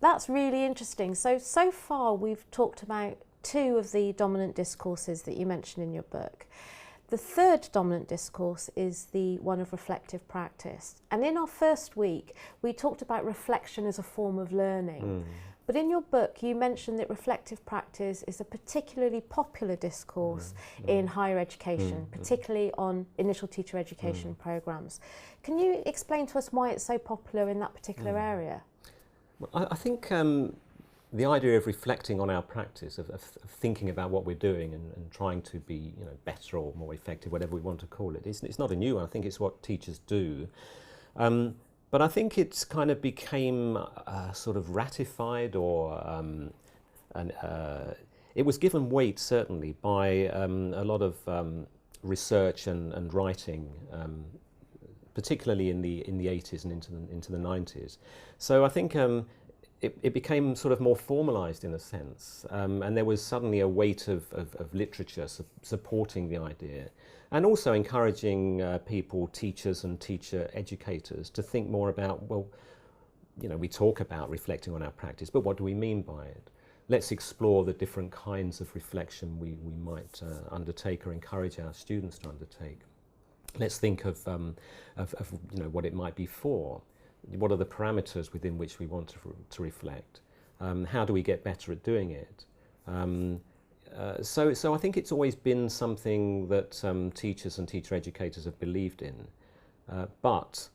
That's really interesting. So far we've talked about two of the dominant discourses that you mentioned in your book. The third dominant discourse is the one of reflective practice. And in our first week, we talked about reflection as a form of learning. But in your book, you mentioned that reflective practice is a particularly popular discourse in higher education, particularly on initial teacher education programs. Can you explain to us why it's so popular in that particular area? Well, I think the idea of reflecting on our practice, of thinking about what we're doing and trying to be, better or more effective, whatever we want to call it, it's not a new one. I think it's what teachers do. But I think it's kind of became sort of ratified, or it was given weight certainly by a lot of research and writing, particularly in the 80s and into the 90s. So I think it became sort of more formalized in a sense, and there was suddenly a weight of literature supporting the idea, and also encouraging people, teachers and teacher educators, to think more about, well, we talk about reflecting on our practice, but what do we mean by it? Let's explore the different kinds of reflection we might undertake or encourage our students to undertake. Let's think of what it might be for. What are the parameters within which we want to reflect? How do we get better at doing it? So I think it's always been something that teachers and teacher educators have believed in, but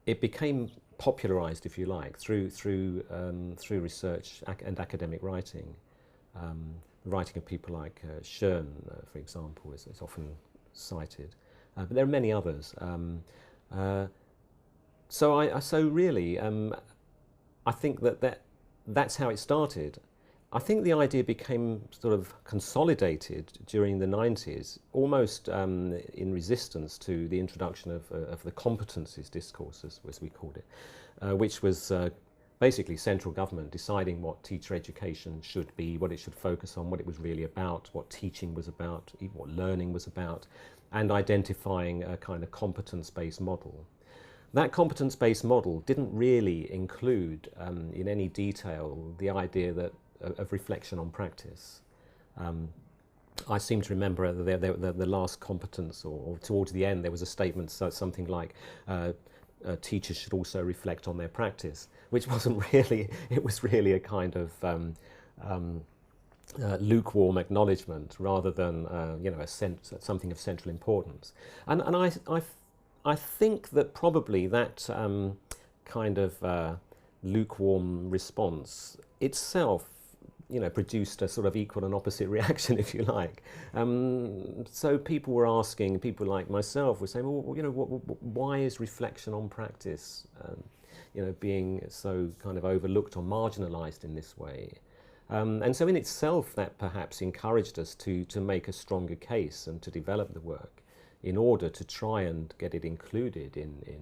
it became popularized, if you like, through research and academic writing. The writing of people like Casch, for example, is often cited, but there are many others. So really, I think that's how it started. I think the idea became sort of consolidated during the 90s, almost in resistance to the introduction of the competencies discourse, as we called it, which was basically central government deciding what teacher education should be, what it should focus on, what it was really about, what teaching was about, what learning was about, and identifying a kind of competence-based model. That competence-based model didn't really include in any detail the idea of reflection on practice. I seem to remember the last competence, or towards the end, there was a statement, something like, teachers should also reflect on their practice, which wasn't really, it was really a kind of lukewarm acknowledgement rather than something of central importance. And I think that probably that kind of lukewarm response itself, produced a sort of equal and opposite reaction, if you like. So people were asking, people like myself were saying, well, why is reflection on practice, being so kind of overlooked or marginalized in this way? And so in itself, that perhaps encouraged us to make a stronger case and to develop the work in order to try and get it included in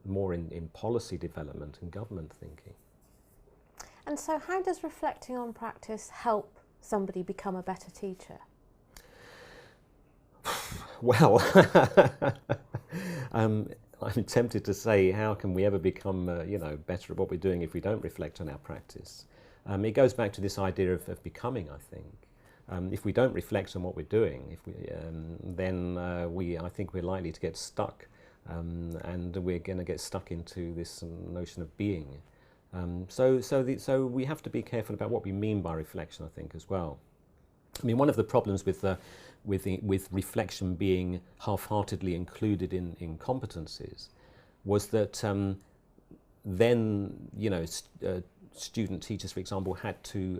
more in policy development and government thinking. And so how does reflecting on practice help somebody become a better teacher? Well, I'm tempted to say, how can we ever become better at what we're doing if we don't reflect on our practice? It goes back to this idea of becoming, I think. If we don't reflect on what we're doing, then I think we're likely to get stuck, and we're going to get stuck into this notion of being. So we have to be careful about what we mean by reflection, I think, as well. I mean, one of the problems with reflection being half-heartedly included in competencies was that then student teachers, for example, had to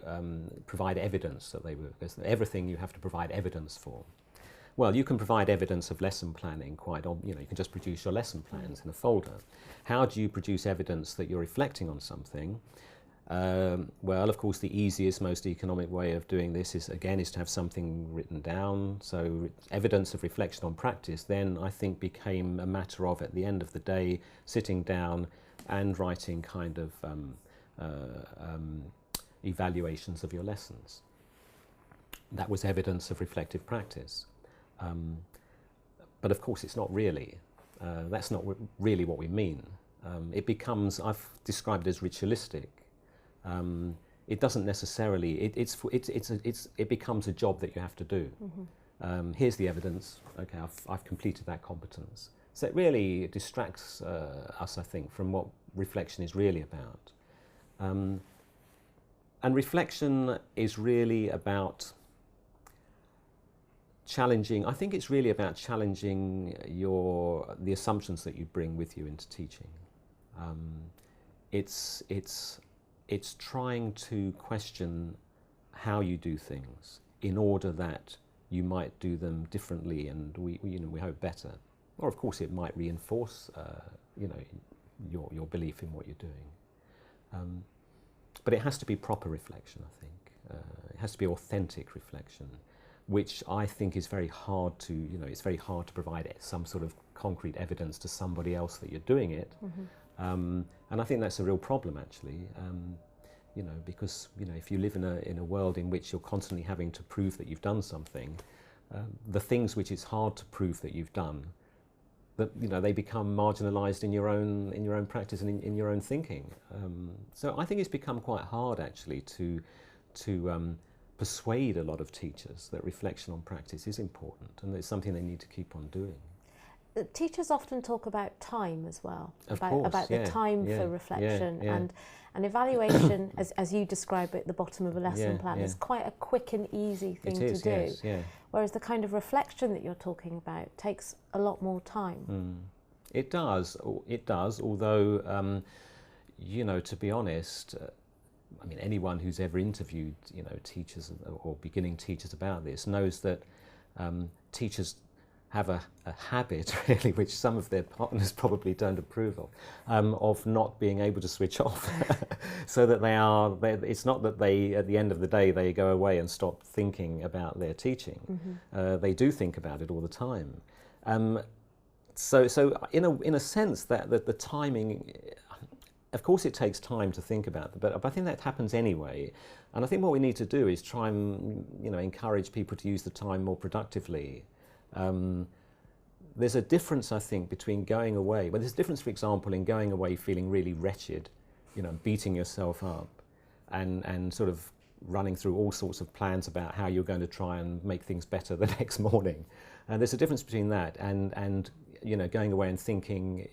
provide evidence that because everything you have to provide evidence for. Well, you can provide evidence of lesson planning you can just produce your lesson plans in a folder. How do you produce evidence that you're reflecting on something? Well, of course, the easiest, most economic way of doing this is to have something written down. So evidence of reflection on practice then, I think, became a matter of, at the end of the day, sitting down and writing kind of evaluations of your lessons. That was evidence of reflective practice. but of course it's not really. That's not really what we mean. It becomes, I've described it as ritualistic. It doesn't necessarily, it becomes a job that you have to do. Here's the evidence, okay, I've completed that competence. So it really distracts us, I think, from what reflection is really about. And reflection is really about challenging, I think it's really about challenging the assumptions that you bring with you into teaching. It's trying to question how you do things in order that you might do them differently and we hope better. Or of course it might reinforce your belief in what you're doing. But it has to be proper reflection, I think. It has to be authentic reflection, which I think is very hard to, it's very hard to provide some sort of concrete evidence to somebody else that you're doing it. And I think that's a real problem, actually. Because if you live in a world in which you're constantly having to prove that you've done something, the things which it's hard to prove that you've done, that they become marginalised in your own practice and in your own thinking. So I think it's become quite hard, actually, to persuade a lot of teachers that reflection on practice is important and that it's something they need to keep on doing. Teachers often talk about time as well, about yeah, the time yeah, for reflection, yeah. and evaluation, as you describe it, the bottom of a lesson Yeah, plan, yeah. is quite a quick and easy thing to do. Yes, yeah. Whereas the kind of reflection that you're talking about takes a lot more time. It does, although, to be honest, anyone who's ever interviewed, teachers or beginning teachers about this knows that teachers have a habit, really, which some of their partners probably don't approve of not being able to switch off. So that it's not that they, at the end of the day, they go away and stop thinking about their teaching. They do think about it all the time. So in a sense, that the timing, of course it takes time to think about it, but I think that happens anyway. And I think what we need to do is try and encourage people to use the time more productively. There's a difference, I think, between going away. Well, there's a difference, for example, in going away feeling really wretched, beating yourself up and sort of running through all sorts of plans about how you're going to try and make things better the next morning. And there's a difference between that and going away and thinking,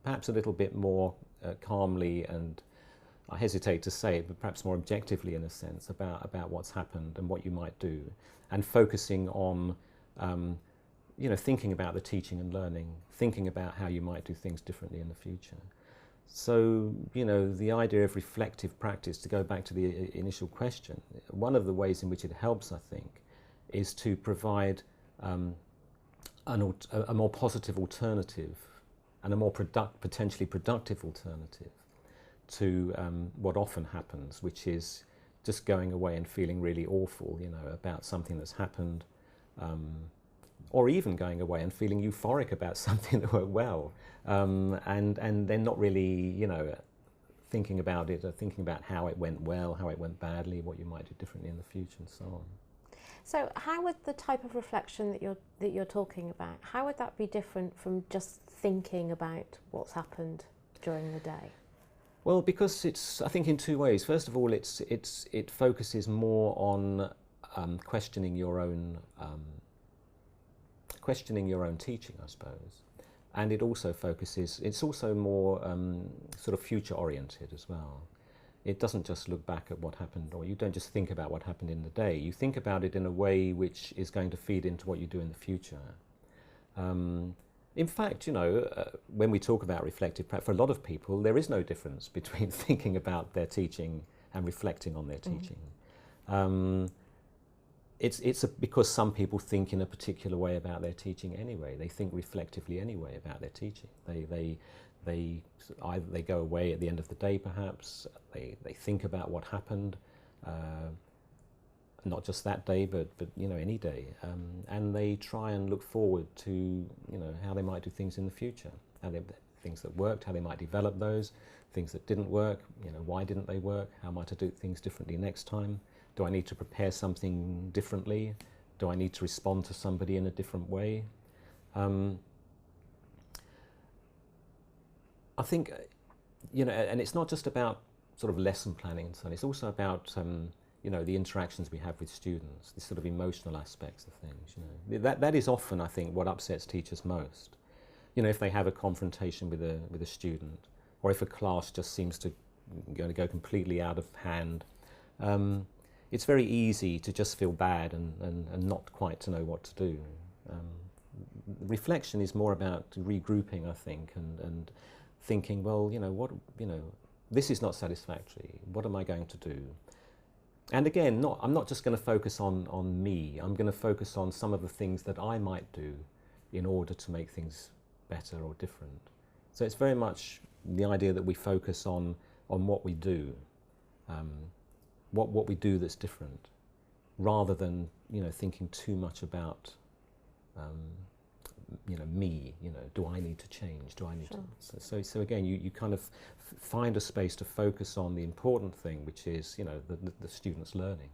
perhaps a little bit more calmly, and I hesitate to say it, but perhaps more objectively in a sense about what's happened and what you might do, and focusing on thinking about the teaching and learning, thinking about how you might do things differently in the future. So, the idea of reflective practice, to go back to the initial question, one of the ways in which it helps, I think, is to provide a more positive alternative and a more potentially productive alternative to what often happens, which is just going away and feeling really awful, about something that's happened, or even going away and feeling euphoric about something that went well, and then not really, thinking about it, or thinking about how it went well, how it went badly, what you might do differently in the future, and so on. So how would the type of reflection that you're talking about, how would that be different from just thinking about what's happened during the day? Well, because it's, I think, in two ways. First of all, it focuses more on questioning your own teaching, I suppose, and it also focuses. It's also more sort of future-oriented as well. It doesn't just look back at what happened, or you don't just think about what happened in the day. You think about it in a way which is going to feed into what you do in the future. In fact, when we talk about reflective practice, for a lot of people, there is no difference between thinking about their teaching and reflecting on their teaching. It's because some people think in a particular way about their teaching anyway. They think reflectively anyway about their teaching. They go away at the end of the day, perhaps. They think about what happened, not just that day, but any day, and they try and look forward to how they might do things in the future, things that worked, how they might develop those, things that didn't work, why didn't they work, how might I do things differently next time, do I need to prepare something differently, do I need to respond to somebody in a different way. I think, you know, and it's not just about sort of lesson planning and so on, it's also about, you know, the interactions we have with students, the sort of emotional aspects of things, you know. That is often, I think, what upsets teachers most. You know, if they have a confrontation with a student, or if a class just seems to go completely out of hand, it's very easy to just feel bad and not quite to know what to do. Reflection is more about regrouping, I think, and thinking, well, you know, this is not satisfactory. What am I going to do? And again, I'm not just going to focus on me. I'm going to focus on some of the things that I might do in order to make things better or different. So it's very much the idea that we focus on what we do, what we do that's different, rather than, you know, thinking too much about, you know, me. You know, do I need to change? Do I need to? So again, you kind of find a space to focus on the important thing, which is, you know, the student's learning.